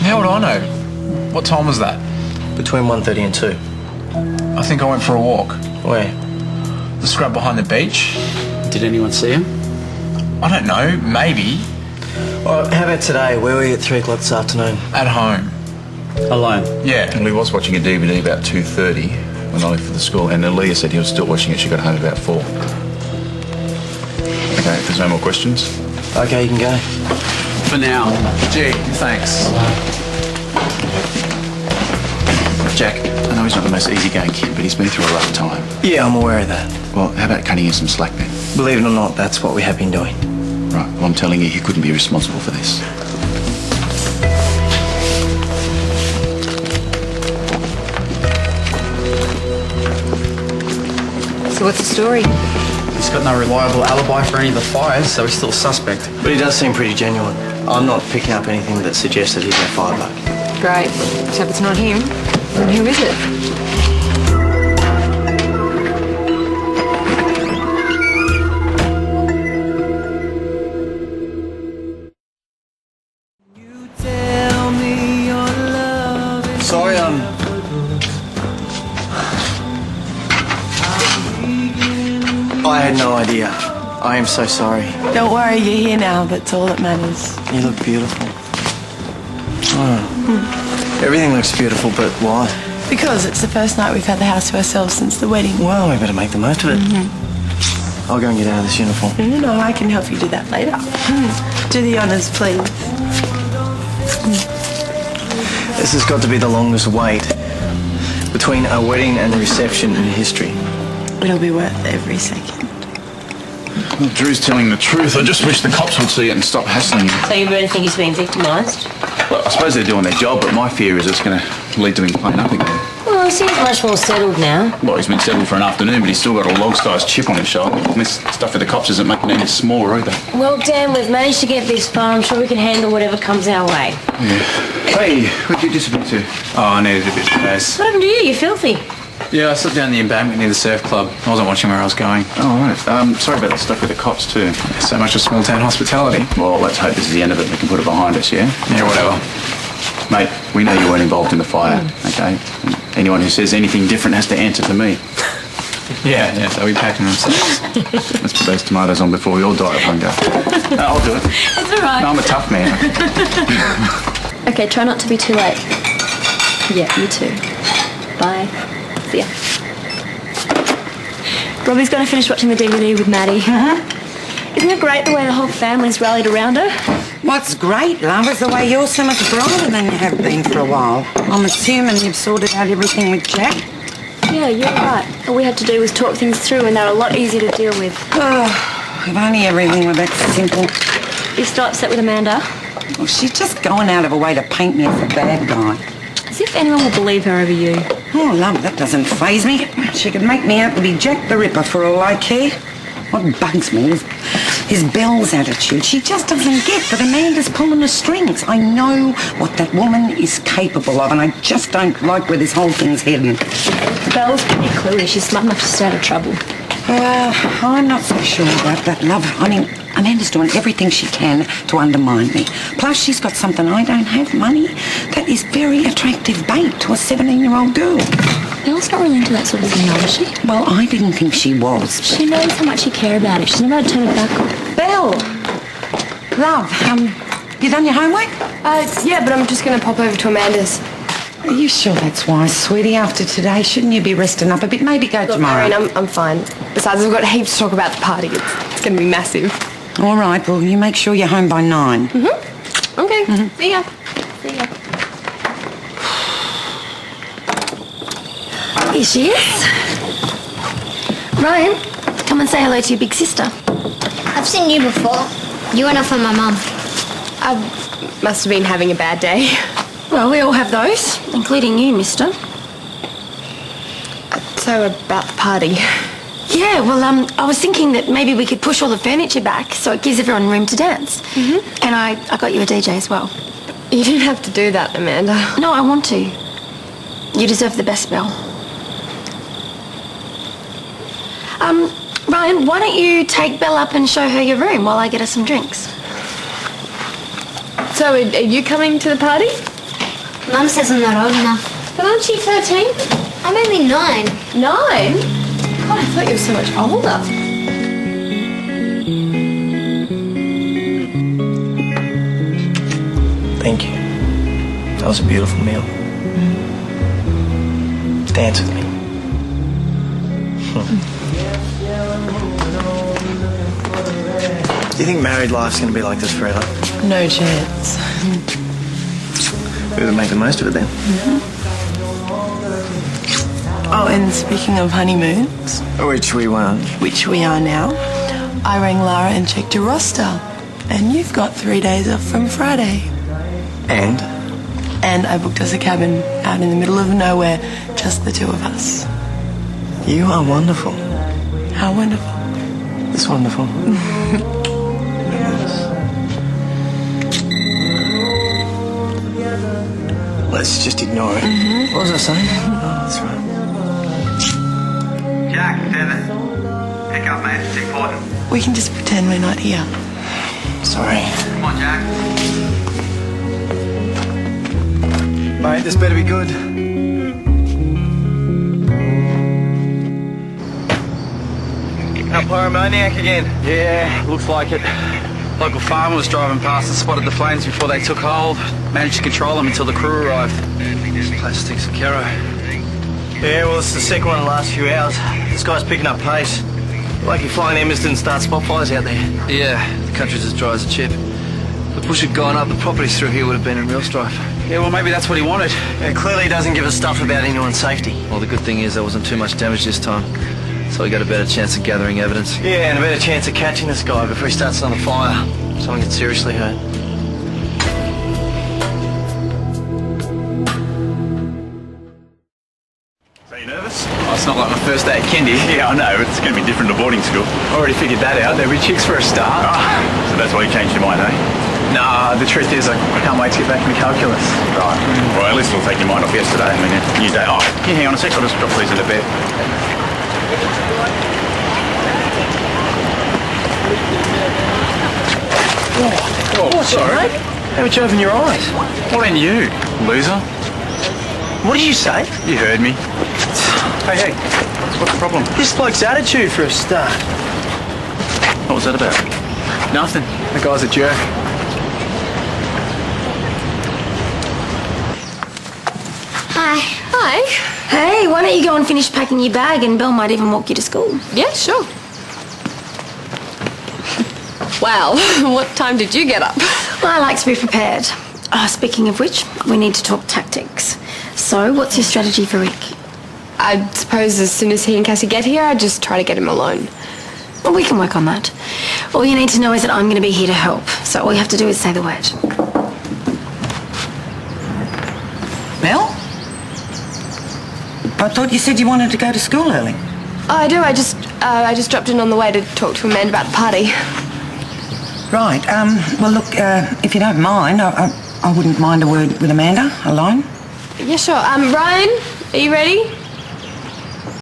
How would I know? What time was that? Between 1:30 and 2. I think I went for a walk. Where? The scrub behind the beach. Did anyone see him? I don't know, maybe. Well, how about today? Where were you at 3 o'clock this afternoon? At home. Alone? Yeah. Well, he was watching a DVD about 2:30 when I left for the school, and Aaliyah said he was still watching it. She got home about 4. Okay, if there's no more questions. Okay, you can go. For now. Gee, thanks. Jack, I know he's not the most easygoing kid, but he's been through a rough time. Yeah, I'm aware of that. Well, how about cutting him some slack then? Believe it or not, that's what we have been doing. Right, well, I'm telling you, he couldn't be responsible for this. So what's the story? He's got no reliable alibi for any of the fires, so he's still a suspect. But he does seem pretty genuine. I'm not picking up anything that suggests that he's a firebug. Great. So if it's not him, then who is it? Sorry, I had no idea. I am so sorry. Don't worry, you're here now. That's all that matters. You look beautiful. Everything looks beautiful, but why? Because it's the first night we've had the house to ourselves since the wedding. Well, we better make the most of it. I'll go and get out of this uniform. No, I can help you do that later. Do the honours, please. This has got to be the longest wait between a wedding and a reception in history. It'll be worth every second. Well, Drew's telling the truth. I just wish the cops would see it and stop hassling him. So you really think he's been victimised? Well, I suppose they're doing their job, but my fear is it's going to lead to him playing up again. Well, he seems much more settled now. Well, he's been settled for an afternoon, but he's still got a log-sized chip on his shoulder. And this stuff with the cops isn't making it any smaller either. Well, Dan, we've managed to get this far. I'm sure we can handle whatever comes our way. Yeah. Hey, where'd you disappear to? Oh, I needed a bit of space. What happened to you? You're filthy. Yeah, I slipped down the embankment near the surf club. I wasn't watching where I was going. Oh, right. Sorry about that stuff with the cops, too. So much for small-town hospitality. Well, let's hope this is the end of it and we can put it behind us, yeah? Yeah, whatever. Mate, we know you weren't involved in the fire, okay? And anyone who says anything different has to answer to me. Yeah, they'll be packing themselves. Let's put those tomatoes on before we all die of hunger. No, I'll do it. It's all right. No, I'm a tough man. Okay, try not to be too late. Yeah, you too. Bye. See ya. Robbie's going to finish watching the DVD with Maddie. Isn't it great the way the whole family's rallied around her? What's great, love, is the way you're so much brighter than you have been for a while. I'm assuming you've sorted out everything with Jack. Yeah, you're right. All we had to do was talk things through and they're a lot easier to deal with. Oh, if only everything were that simple. You still upset with Amanda? Well, she's just going out of her way to paint me as a bad guy. As if anyone will believe her over you. Oh, love, that doesn't faze me. She could make me out to be Jack the Ripper for all I care. What bugs me is his Belle's attitude. She just doesn't get that Amanda's pulling the strings. I know what that woman is capable of, and I just don't like where this whole thing's heading. Belle's pretty cluey. She's smart enough to stay out of trouble. Well, I'm not so sure about that, love. I mean, Amanda's doing everything she can to undermine me. Plus, she's got something I don't have, money. That is very attractive bait to a 17-year-old girl. Belle's not really into that sort of thing, though, is she? Well, I didn't think she was. She knows how much you care about it. She's never had to turn it back on. Belle! Love, you done your homework? Yeah, but I'm just going to pop over to Amanda's. Are you sure that's wise, sweetie? After today, shouldn't you be resting up a bit? Maybe go Look, tomorrow. Irene, I'm fine. Besides, I've got heaps to talk about the party. It's going to be massive. All right, well, you make sure you're home by 9. Okay, see ya. See ya. Here she is. Ryan, come and say hello to your big sister. I've seen you before. You went off on my mum. I must have been having a bad day. Well, we all have those, including you, mister. So, about the party. Yeah, well, I was thinking that maybe we could push all the furniture back so it gives everyone room to dance. And I got you a DJ as well. You didn't have to do that, Amanda. No, I want to. You deserve the best, Belle. Ryan, why don't you take Belle up and show her your room while I get her some drinks? So, are you coming to the party? Mum says I'm not old enough. But aren't you 13? I'm only 9. 9? God, I thought you were so much older. Thank you. That was a beautiful meal. Dance with me. Do you think married life's going to be like this forever? No chance. We would make the most of it then. Oh, and speaking of honeymoons, Which we won't. which we are now, I rang Lara and checked your roster. And you've got 3 days off from Friday. And? And I booked us a cabin out in the middle of nowhere, just the two of us. You are wonderful. How wonderful. It's wonderful. Let's just ignore it. What was I saying? Oh, that's right. Jack, Devin. Pick up, mate. It's important. We can just pretend we're not here. Sorry. Come on, Jack. Mate, this better be good. Our pyromaniac again. Yeah, looks like it. Local farmer was driving past and spotted the flames before they took hold. Managed to control them until the crew arrived. Plastics of Kero. Yeah, well, it's the second one in the last few hours. This guy's picking up pace. Lucky Flying Embers didn't start spot fires out there. Yeah, the country's as dry as a chip. If the bush had gone up, the properties through here would have been in real strife. Yeah, well, maybe that's what he wanted. Yeah, clearly he doesn't give a stuff about anyone's safety. Well, the good thing is there wasn't too much damage this time, so we got a better chance of gathering evidence. Yeah, and a better chance of catching this guy before he starts another fire. Someone gets seriously hurt. So you nervous? Oh, it's not like my first day at kindy. Yeah, I know. It's going to be different to boarding school. Already figured that out. There'll be chicks for a start. So that's why you changed your mind, eh? Nah, the truth is I can't wait to get back into calculus. Right. Well, at least it'll take your mind off yesterday. I mean, a new day off. Yeah, hang on a sec. I'll just drop these in the bed. Oh, sorry. How much over in your eyes? What in you, loser? What did you say? You heard me. Hey, what's the problem? This bloke's attitude for a start. What was that about? Nothing. The guy's a jerk. Hi. Hi. Hey, why don't you go and finish packing your bag and Belle might even walk you to school. Yeah, sure. Wow, what time did you get up? Well, I like to be prepared. Speaking of which, we need to talk tactics. So, what's your strategy for Rick? I suppose as soon as he and Cassie get here, I'd just try to get him alone. Well, we can work on that. All you need to know is that I'm going to be here to help. So all you have to do is say the word. Mel? I thought you said you wanted to go to school early. Oh, I do. I just dropped in on the way to talk to Amanda about the party. Right. Well, look, if you don't mind, I wouldn't mind a word with Amanda alone. Yeah, sure. Ryan, are you ready?